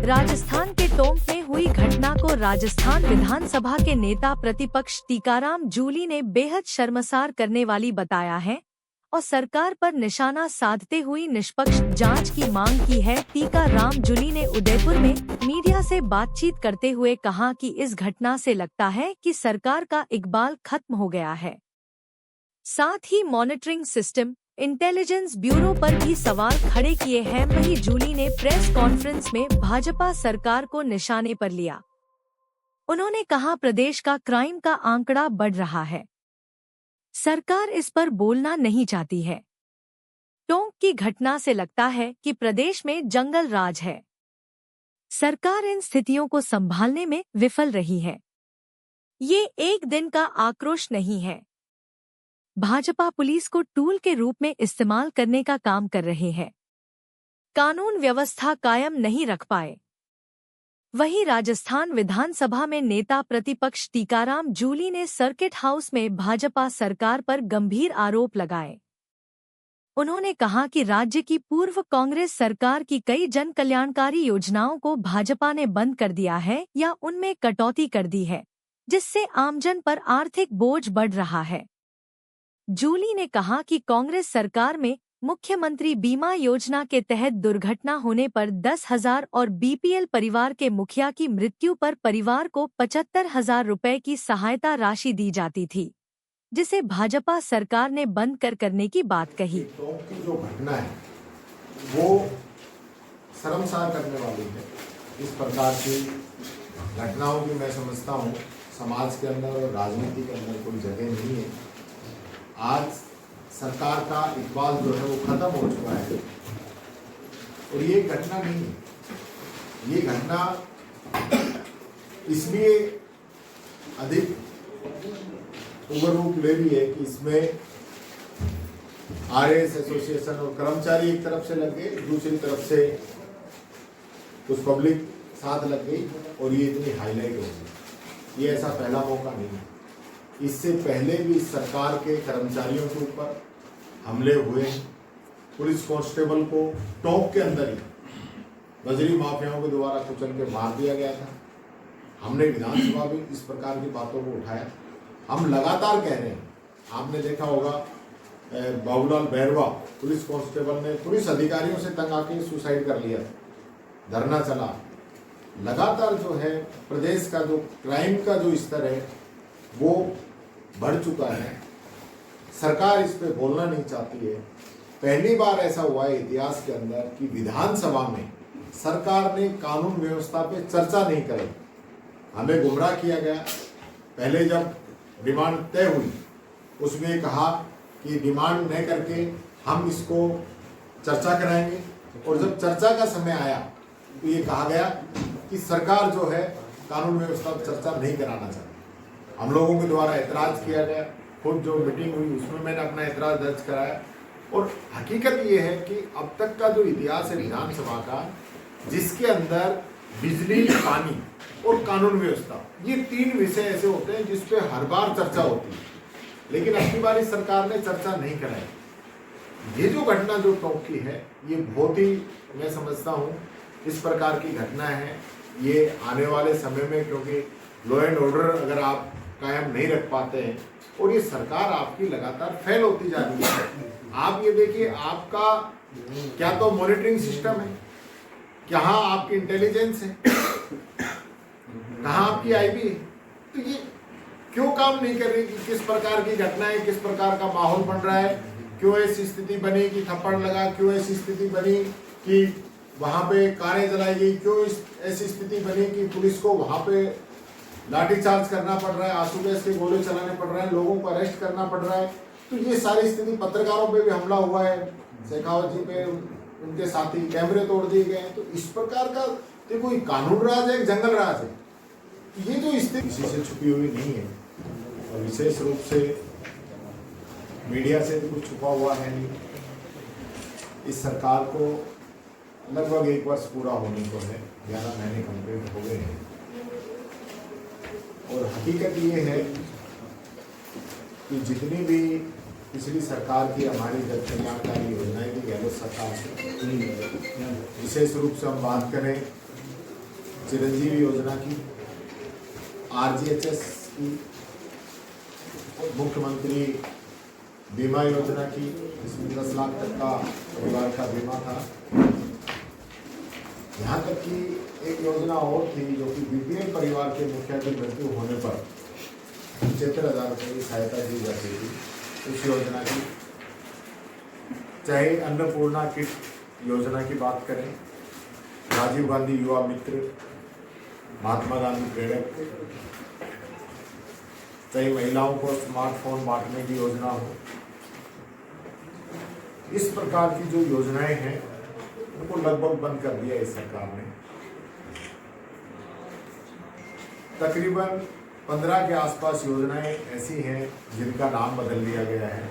राजस्थान के टोंक में हुई घटना को राजस्थान विधानसभा के नेता प्रतिपक्ष टीकाराम जूली ने बेहद शर्मसार करने वाली बताया है और सरकार पर निशाना साधते हुए निष्पक्ष जांच की मांग की है। टीकाराम जूली ने उदयपुर में मीडिया से बातचीत करते हुए कहा कि इस घटना से लगता है कि सरकार का इकबाल खत्म हो गया है। साथ ही मॉनिटरिंग सिस्टम, इंटेलिजेंस ब्यूरो पर भी सवाल खड़े किए हैं। वहीं जूली ने प्रेस कॉन्फ्रेंस में भाजपा सरकार को निशाने पर लिया। उन्होंने कहा, प्रदेश का क्राइम का आंकड़ा बढ़ रहा है, सरकार इस पर बोलना नहीं चाहती है। टोंक की घटना से लगता है कि प्रदेश में जंगल राज है, सरकार इन स्थितियों को संभालने में विफल रही है। ये एक दिन का आक्रोश नहीं है। भाजपा पुलिस को टूल के रूप में इस्तेमाल करने का काम कर रहे हैं, कानून व्यवस्था कायम नहीं रख पाए। वहीं राजस्थान विधानसभा में नेता प्रतिपक्ष टीकाराम जूली ने सर्किट हाउस में भाजपा सरकार पर गंभीर आरोप लगाए। उन्होंने कहा कि राज्य की पूर्व कांग्रेस सरकार की कई जन कल्याणकारी योजनाओं को भाजपा ने बंद कर दिया है या उनमें कटौती कर दी है, जिससे आमजन पर आर्थिक बोझ बढ़ रहा है। जूली ने कहा कि कांग्रेस सरकार में मुख्यमंत्री बीमा योजना के तहत दुर्घटना होने पर 10,000 और बीपीएल परिवार के मुखिया की मृत्यु पर परिवार को 75,000 रुपए की सहायता राशि दी जाती थी, जिसे भाजपा सरकार ने बंद करने की बात कही। टोंक की जो घटना है वो शर्मसार करने वाली है। इस प्रकार की घटनाओं की मैं समझता हूँ समाज के अंदर और राजनीति के अंदर कोई जगह नहीं है। आज सरकार का इकबाल जो है वो खत्म हो चुका है और ये घटना नहीं है। ये घटना इसलिए अधिक उग्र रूप ले रही है कि इसमें आरएस एसोसिएशन और कर्मचारी एक तरफ से लग गए, दूसरी तरफ से कुछ पब्लिक साथ लग गई और ये इतनी हाईलाइट हो गई। ये ऐसा पहला मौका नहीं है। इससे पहले भी सरकार के कर्मचारियों के ऊपर हमले हुए। पुलिस कांस्टेबल को टोंक के अंदर ही बजरी माफियाओं के द्वारा कुचल के मार दिया गया था। हमने विधानसभा में इस प्रकार की बातों को उठाया। हम लगातार कह रहे हैं, आपने देखा होगा बाबूलाल बैरवा पुलिस कांस्टेबल ने पुलिस अधिकारियों से तंग आके सुसाइड कर लिया, धरना चला। लगातार जो है प्रदेश का जो क्राइम का जो स्तर है वो बढ़ चुका है। सरकार इस पे बोलना नहीं चाहती है। पहली बार ऐसा हुआ है इतिहास के अंदर कि विधानसभा में सरकार ने कानून व्यवस्था पे चर्चा नहीं करी। हमें गुमराह किया गया। पहले जब डिमांड तय हुई उसमें कहा कि डिमांड न करके हम इसको चर्चा कराएंगे, और जब चर्चा का समय आया तो ये कहा गया कि सरकार जो है कानून व्यवस्था पर चर्चा नहीं कराना चाहती। हम लोगों के द्वारा ऐतराज किया गया। खुद जो मीटिंग हुई उसमें मैंने अपना ऐतराज दर्ज कराया। और हकीकत ये है कि अब तक का जो इतिहास है विधानसभा का, जिसके अंदर बिजली, पानी और कानून व्यवस्था, ये तीन विषय ऐसे होते हैं जिस पे हर बार चर्चा होती है, लेकिन अपनी बार इस सरकार ने चर्चा नहीं कराई। ये जो घटना जो टोंक की है ये बहुत ही, मैं समझता हूँ इस प्रकार की घटना है। ये आने वाले समय में, क्योंकि लॉ एंड ऑर्डर अगर आप कायम नहीं रख पाते हैं और ये सरकार आपकी लगातार फेल होती जा रही है। आप ये देखिए, आपका क्या तो मॉनिटरिंग सिस्टम है, कहाँ आपकी इंटेलिजेंस है, कहाँ आपकी आईबी है, तो ये क्यों काम नहीं कर रही कि किस प्रकार की घटना है, किस प्रकार का माहौल बन रहा है, क्यों ऐसी स्थिति बनी कि थप्पड़ लगा, क्यों ऐसी स्थिति बनी कि वहाँ पे कारें जलाई गई, क्यों ऐसी स्थिति बनी कि पुलिस को वहाँ पे लाठीचार्ज करना पड़ रहा है, आंसू गैस के गोले चलाने पड़ रहे हैं, लोगों को अरेस्ट करना पड़ रहा है। तो ये सारी स्थिति, पत्रकारों पे भी हमला हुआ है, शेखावत जी पे, उनके साथी, कैमरे तोड़ दिए गए हैं। तो इस प्रकार का ये कोई कानून राज है, जंगल राज है। ये जो स्थिति किसी से छुपी हुई नहीं है और विशेष रूप से मीडिया से भी कुछ छुपा हुआ है नहीं। इस सरकार को लगभग 1 वर्ष पूरा होने को है, 11 महीने कंप्लीट हो गए हैं। और हकीकत ये है कि जितनी भी पिछली सरकार की हमारी जन कल्याणकारी योजनाएं थी गहलोत सरकार से, विशेष रूप से हम बात करें चिरंजीवी योजना की, RGHS की, मुख्यमंत्री बीमा योजना की, जिसमें 10 लाख तक का परिवार का बीमा था। यहाँ तक कि एक योजना और थी जो कि BPL परिवार के मुखिया की मृत्यु होने पर 75,000 रुपये की सहायता दी जाती थी। उस योजना की, चाहे अन्नपूर्णा किट योजना की बात करें, राजीव गांधी युवा मित्र, महात्मा गांधी प्रेरक, चाहे महिलाओं को स्मार्टफोन बांटने की योजना हो, इस प्रकार की जो योजनाएं हैं उनको लगभग बंद कर दिया इस सरकार ने। तकरीबन 15 के आसपास योजनाएं ऐसी हैं जिनका नाम बदल दिया गया है।